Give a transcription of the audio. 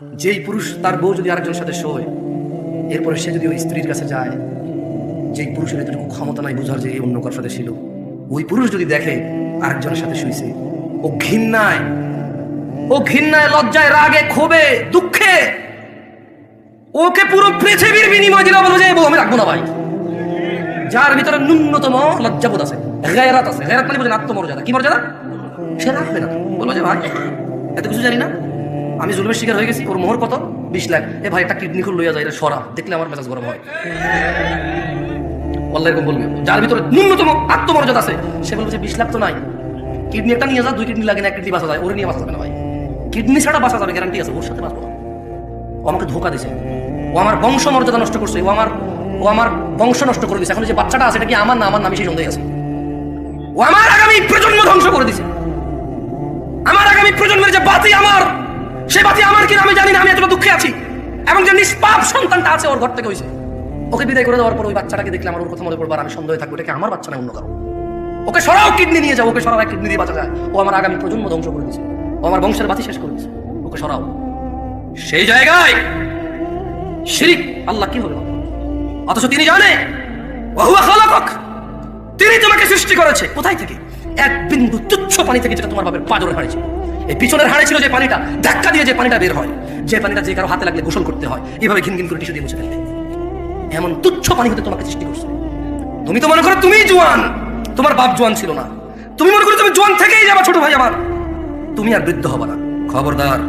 যেই পুরুষ তার বউ যদি আরেকজনের সাথে শোয়, এরপরে সে যদি ওই স্ত্রীর কাছে যায়, যেই পুরুষের এতটুকু ক্ষমতা নাই বোঝার যে অন্য কার সাথে ছিল, ওই পুরুষ যদি দেখে আরেকজনের সাথে শুয়েছে, ও ঘৃণায় লজ্জায় রাগে ক্ষোভে দুঃখে ওকে পুরো পৃথিবীর বিনিময় দিলে বলো যে বউ আমি রাখবো না ভাই। যার ভিতরে ন্যূনতম লজ্জাবোধ আছে, গায়রাত আছে, গায়রাত মানে বোঝেন আত্মমর্যাদা, কি মর্যাদা, সে রাখবে না। বলবো যে ভাই এত কিছু জানি না, আমি জুলুমের শিকার হয়ে গেছি, ওর মোহর কত 20 লাখ, এ ভাই একটা কিডনি খুল লইয়া যায়, এটা সরা, দেখলে আমার মেজাজ গরম হয়। আল্লাহ এরকম বলবে। যার ভিতরে ন্যূনতম আত্মমর্যাদা আছে সে বলবে যে 20 লাখ তো নাই, কিডনি একটা নিয়ে যা, 2 কিডনি লাগে না, 1 কিডনি বাঁচা যায়, ওরে নিয়ে বাঁচা যাবে না ভাই, কিডনি ছাড়া বাঁচা যাবে গ্যারান্টি আছে, ওর সাথে বাঁচবো না। ও আমাকে ধোকা দিছে, ও আমার বংশ মর্যাদা নষ্ট করছে, ও আমার বংশ নষ্ট করে দিছে। এখন যে বাচ্চাটা আছে এটা কি আমার না আমার নামে সেই সন্দেহ আছে। ও আমার আগামী প্রজন্ম ধ্বংস করে দিছে, আমার আগামী প্রজন্মের যে বাতি আমার, সেই বাতি আমার কিনা আমি জানি না, আমি এতটা দুঃখে আছি। এবং যে নিষ্পাপ সন্তানটা আছে ওর ঘর থেকে হয়েছে, ওকে বিদায় করে দেওয়ার পর ওই বাচ্চাটাকে দেখলে আমার ওর কথা মনে পড়বে, আর আমি সন্দেহে থাকবো এটা কি আমার বাচ্চা না অন্য কারো। ওকে সরাও, কিডনি নিয়ে যাও, ওকে সরাও, এক কিডনি দিয়ে বাঁচা যায়। ও আমার আগামী প্রজন্ম ধ্বংস করে দিচ্ছে, ও আমার বংশের বাতি শেষ করে দিচ্ছে, ওকে সরাও। সেই জায়গায় শিরিক আল্লাহ কি হলো, অথচ তিনি জানে ওয়া খালাকাক, তিনি তোমাকে সৃষ্টি করেছে কোথায় থেকে, এক বিন্দু তুচ্ছ পানি থেকে, যেটা তোমার বাপের পাজরের হাড়ে ছিল। এই পিছনের হাড়ে ছিল যে পানিটা, ধাক্কা দিয়ে যে পানিটা বের হয়, যে পানিটা যে কারো হাতে লাগলে গোসল করতে হয়, এভাবে ঘিন ঘিন করে টিস্যু দিয়ে মুছে ফেলতে, এমন তুচ্ছ পানি হতে তোমাকে সৃষ্টি করছে। তুমি তো মনে করো তুমি জোয়ান, তোমার বাপ জোয়ান ছিল না, তুমি মনে করো তুমি জোয়ান থেকেই যাবা ছোট ভাই আমার, তুমি আর বৃদ্ধ হবা না। খবরদার,